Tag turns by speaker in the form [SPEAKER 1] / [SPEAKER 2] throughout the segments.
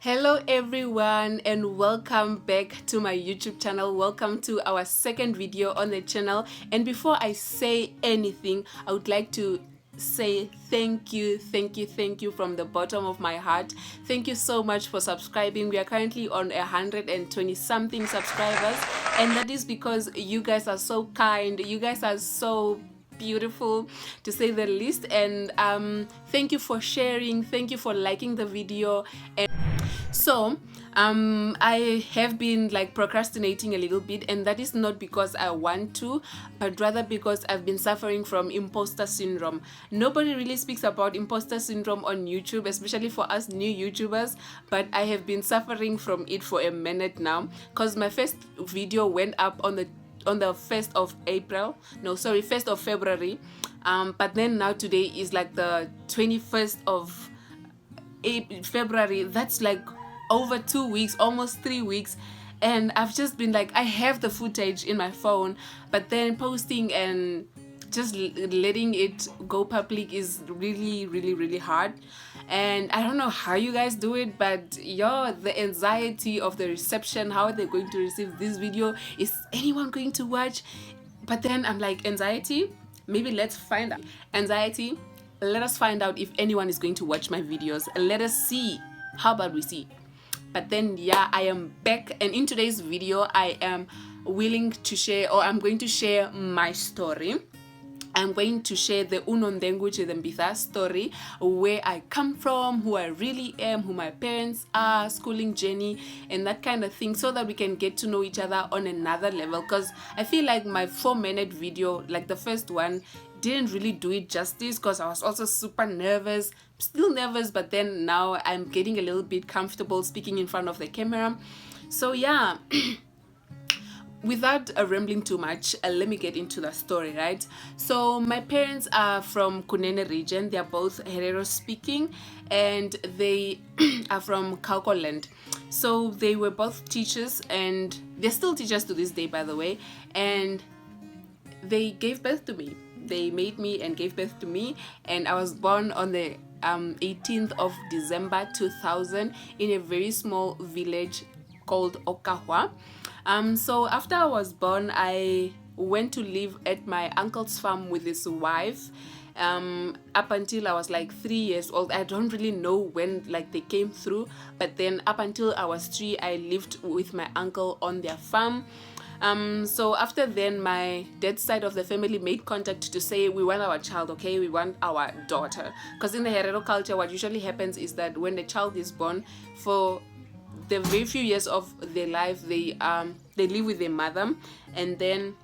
[SPEAKER 1] Hello everyone and welcome back to my YouTube channel. Welcome to our second video on the channel. And before I say anything, I would like to say thank you from the bottom of my heart. Thank you so much for subscribing. We are currently on 120 something subscribers, and that is because you guys are so kind. You guys are so beautiful, to say the least. And thank you for sharing, thank you for liking the video. And so I have been like procrastinating a little bit, and that is not because I want to, but rather because I've been suffering from imposter syndrome. Nobody really speaks about imposter syndrome on YouTube, especially for us new YouTubers, but I have been suffering from it for a minute now, because my first video went up on the 1st of April, no sorry 1st of February, but then now today is like the 21st of February. That's like over 2 weeks, almost 3 weeks, and I've just been like, I have the footage in my phone, but then posting and just letting it go public is really hard. And I don't know how you guys do it, but the anxiety of the reception, how are they going to receive this video, is anyone going to watch? But then I'm like, anxiety, maybe let's find out. Anxiety, let us find out if anyone is going to watch my videos. Let us see. How about we see? But then I am back, and in today's video I am willing to share, or I'm going to share my story. I'm going to share the Unondengu Chidembitha story, where I come from, who I really am, who my parents are, schooling journey, and that kind of thing, so that we can get to know each other on another level. Because I feel like my 4-minute video, like the first one, didn't really do it justice, because I was also super nervous, still nervous, but then now I'm getting a little bit comfortable speaking in front of the camera. So without rambling too much, let me get into the story, right? So my parents are from Kunene region. They are both Herero speaking, and they are from Kaukoland. So they were both teachers, and they're still teachers to this day, by the way. And they gave birth to me. They made me and gave birth to me, and I was born on the 18th of December 2000 in a very small village called Okahwa. So after I was born, I went to live at my uncle's farm with his wife, up until I was like 3 years old. I don't really know when like they came through, but then up until I was 3, I lived with my uncle on their farm. So after then, my dad's side of the family made contact to say, we want our child, okay? We want our daughter. Because in the Herero culture, what usually happens is that when the child is born, for the very few years of their life, they live with their mother, and then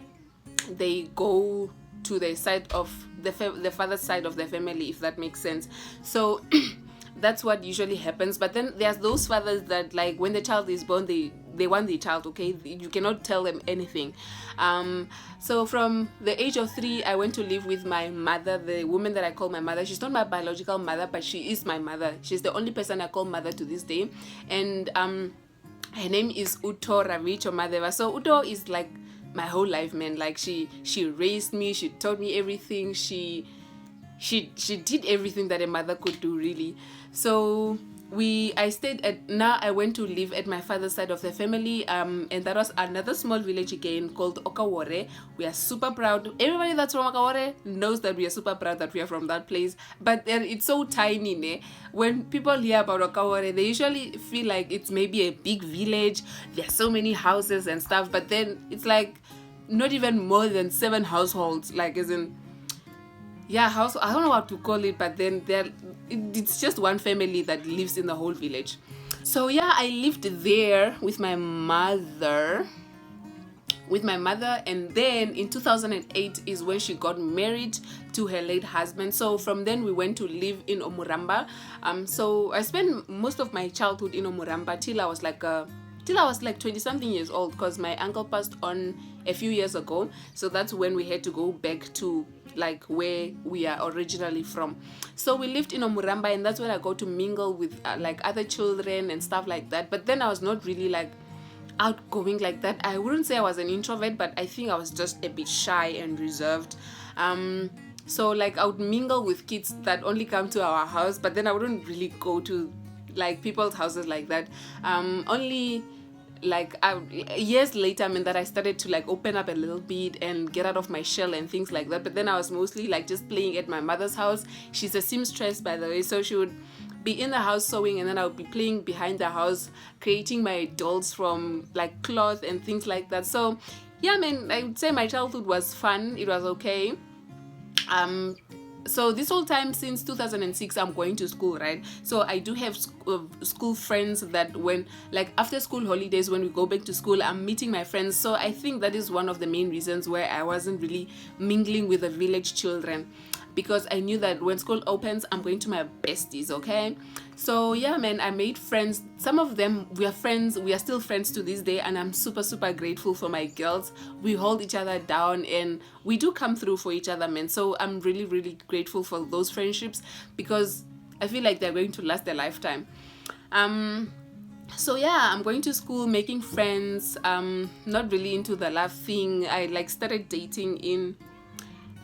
[SPEAKER 1] they go to the side of the father's side of the family, if that makes sense. So that's what usually happens. But then there's those fathers that, like, when the child is born, they want the child, okay? You cannot tell them anything. So from the age of 3, I went to live with my mother, the woman that I call my mother. She's not my biological mother, but she is my mother. She's the only person I call mother to this day. And her name is Uto Ravicho Madeva. So Uto is like my whole life, man. Like she raised me, she taught me everything, she did everything that a mother could do, really. So I went to live at my father's side of the family, and that was another small village again called Okawore. We are super proud. Everybody that's from Okawore knows that we are super proud that we are from that place. But it's so tiny, ne? When people hear about Okawore, they usually feel like it's maybe a big village. There are so many houses and stuff, but then it's like not even more than 7 households, like as in house, I don't know what to call it, but then it's just one family that lives in the whole village. So I lived there with my mother, and then in 2008 is when she got married to her late husband. So from then we went to live in Omuramba. So I spent most of my childhood in Omuramba till I was like 20 something years old, because my uncle passed on a few years ago. So that's when we had to go back to like where we are originally from. So we lived in Omuramba, and that's where I got to mingle with like other children and stuff like that. But then I was not really like outgoing like that. I wouldn't say I was an introvert, but I think I was just a bit shy and reserved. So like I would mingle with kids that only come to our house, but then I wouldn't really go to like people's houses like that. Only like years later, I mean, that I started to like open up a little bit and get out of my shell and things like that. But then I was mostly like just playing at my mother's house. She's a seamstress, by the way, so she would be in the house sewing, and then I would be playing behind the house, creating my dolls from like cloth and things like that. So yeah, I mean, I would say my childhood was fun. It was okay. So this whole time since 2006, I'm going to school, right? So I do have school friends that when like after school holidays, when we go back to school, I'm meeting my friends. So I think that is one of the main reasons where I wasn't really mingling with the village children, because I knew that when school opens, I'm going to my besties, okay? So yeah, man, I made friends. Some of them, we are friends. We are still friends to this day, and I'm super, super grateful for my girls. We hold each other down, and we do come through for each other, man. So I'm really, really grateful for those friendships, because I feel like they're going to last a lifetime. So yeah, I'm going to school, making friends. Not really into the love thing. I like started dating in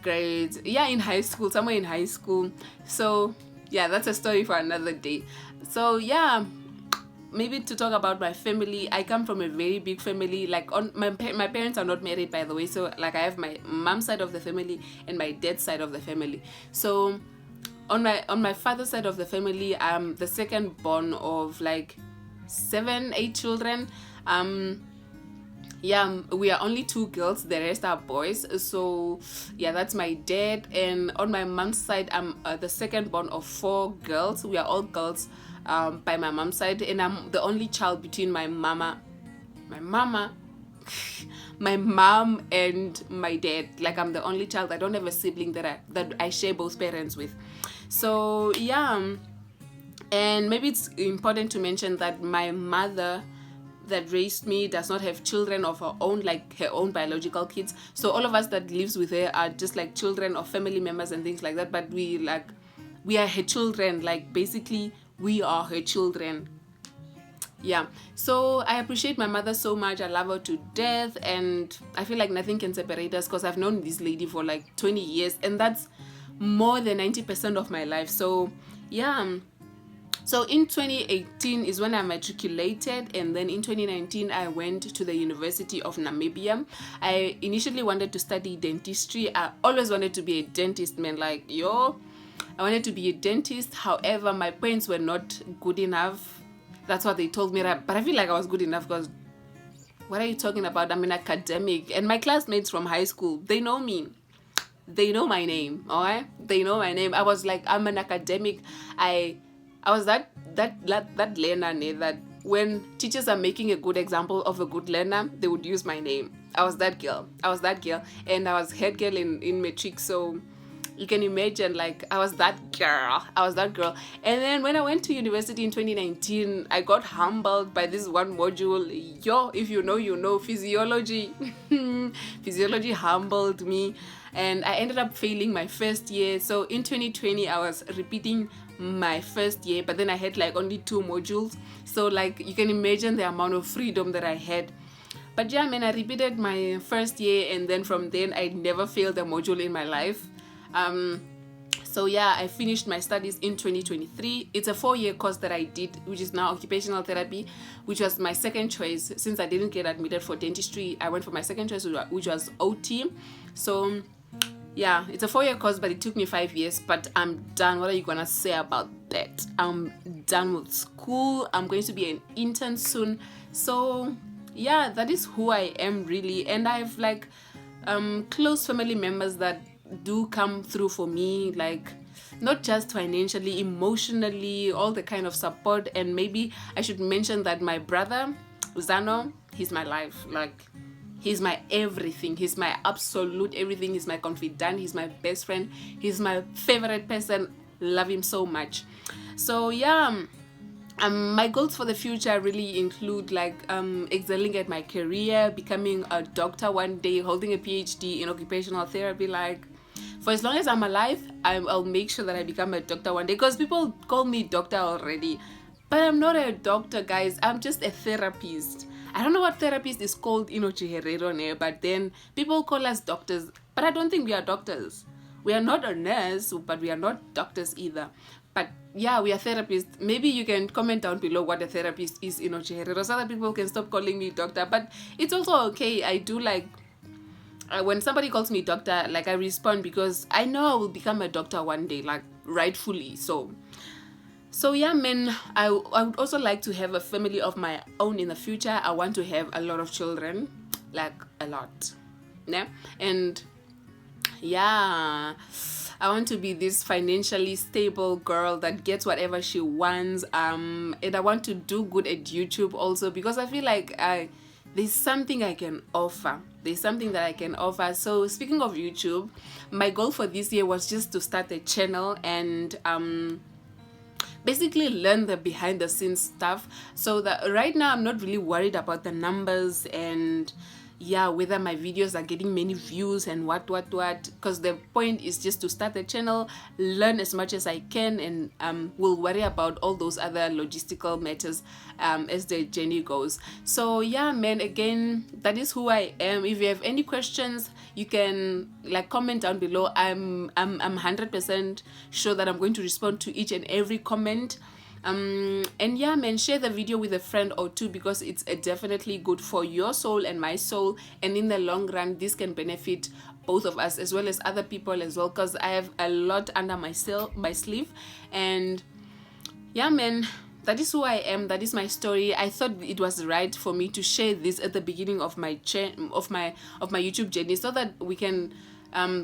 [SPEAKER 1] grades, yeah, in high school, somewhere in high school. So yeah, that's a story for another day. So yeah, maybe to talk about my family, I come from a very big family. Like on my parents are not married, by the way. So like I have my mom's side of the family and my dad's side of the family. So on my father's side of the family, I'm the second born of like 7-8 children. Yeah, we are only 2 girls, the rest are boys. So yeah, that's my dad. And on my mom's side, I'm the second born of 4 girls. We are all girls by my mom's side, and I'm the only child between my mom and my dad. Like I'm the only child. I don't have a sibling that I share both parents with. So yeah, and maybe it's important to mention that my mother that raised me does not have children of her own, like her own biological kids. So all of us that lives with her are just like children of family members and things like that. But we are her children. Like basically, we are her children. Yeah, so I appreciate my mother so much. I love her to death, and I feel like nothing can separate us, because I've known this lady for like 20 years, and that's more than 90% of my life. So yeah. So in 2018 is when I matriculated, and then in 2019 I went to the University of Namibia. I initially wanted to study dentistry. I always wanted to be a dentist, man. Like, I wanted to be a dentist. However, my parents were not good enough. That's what they told me. But I feel like I was good enough, because what are you talking about? I'm an academic. And my classmates from high school, they know me. They know my name, all right? They know my name. I was like, I'm an academic. I was that learner that when teachers are making a good example of a good learner, they would use my name. I was that girl, and I was head girl in matric. So you can imagine, like, I was that girl. And then when I went to university in 2019, I got humbled by this one module. If you know, you know, physiology. Physiology humbled me, and I ended up failing my first year. So in 2020, I was repeating my first year, but then I had like only 2 modules. So like you can imagine the amount of freedom that I had. But yeah, man, I repeated my first year, and then from then I never failed a module in my life. So yeah, I finished my studies in 2023. It's a 4-year course that I did, which is now occupational therapy, which was my second choice. Since I didn't get admitted for dentistry, I went for my second choice, which was OT. So yeah, it's a 4-year course, but it took me 5 years. But I'm done. What are you gonna say about that? I'm done with school. I'm going to be an intern soon. So yeah, that is who I am really. And I have like close family members that do come through for me, like not just financially, emotionally, all the kind of support. And maybe I should mention that my brother Zano, he's my life. Like, he's my everything. He's my absolute everything. He's my confidant. He's my best friend. He's my favorite person. Love him so much. So yeah, my goals for the future really include like excelling at my career, becoming a doctor one day, holding a PhD in occupational therapy. Like, for as long as I'm alive, I'll make sure that I become a doctor one day, because people call me doctor already. But I'm not a doctor, guys. I'm just a therapist. I don't know what therapist is called in Ochiherero, but then people call us doctors. But I don't think we are doctors. We are not a nurse, but we are not doctors either. But yeah, we are therapists. Maybe you can comment down below what a therapist is in Ochiherero so that people can stop calling me doctor. But it's also okay. I do like when somebody calls me doctor, like I respond because I know I will become a doctor one day, like rightfully. So yeah, man, I would also like to have a family of my own in the future. I want to have a lot of children, like a lot. Yeah, and yeah, I want to be this financially stable girl that gets whatever she wants. And I want to do good at YouTube also because I feel like there's something I can offer. There's something that I can offer. So speaking of YouTube, my goal for this year was just to start a channel and basically learn the behind the scenes stuff, so that right now I'm not really worried about the numbers and yeah, whether my videos are getting many views and what, because the point is just to start the channel, learn as much as I can, and we'll worry about all those other logistical matters as the journey goes. So yeah, man, again, that is who I am. If you have any questions, you can like comment down below. I'm 100% sure that I'm going to respond to each and every comment. And yeah, man, share the video with a friend or two because it's definitely good for your soul and my soul, and in the long run this can benefit both of us as well as other people as well, because I have a lot under my sleeve. And yeah, man, that is who I am. That is my story. I thought it was right for me to share this at the beginning of my YouTube journey, so that we can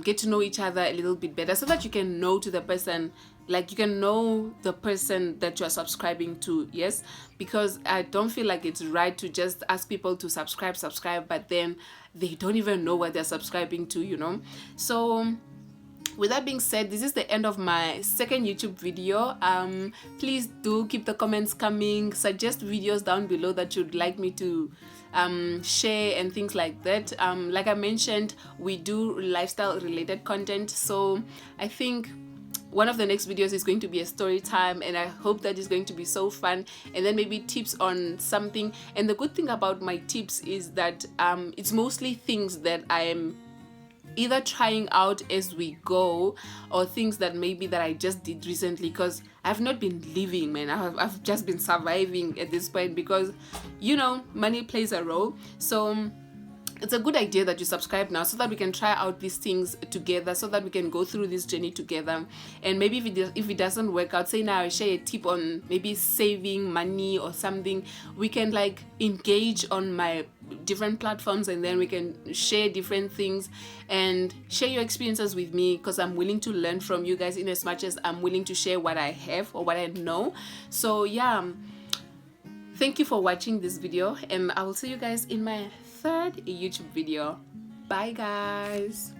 [SPEAKER 1] get to know each other a little bit better, so that you can know to the person, like you can know the person that you are subscribing to. Yes, because I don't feel like it's right to just ask people to subscribe, but then they don't even know what they're subscribing to, you know. So with that being said, this is the end of my second YouTube video. Please do keep the comments coming, suggest videos down below that you'd like me to share and things like that. Like I mentioned, we do lifestyle related content, so I think one of the next videos is going to be a story time, and I hope that is going to be so fun, and then maybe tips on something. And the good thing about my tips is that it's mostly things that I am either trying out as we go, or things that maybe that I just did recently, because I've not been living, man. I've just been surviving at this point, because you know, money plays a role. So it's a good idea that you subscribe now, so that we can try out these things together, so that we can go through this journey together. And maybe if it doesn't work out, say now I share a tip on maybe saving money or something, we can like engage on my different platforms, and then we can share different things and share your experiences with me, because I'm willing to learn from you guys in as much as I'm willing to share what I have or what I know. So yeah, thank you for watching this video, and I will see you guys in my third YouTube video. Bye guys.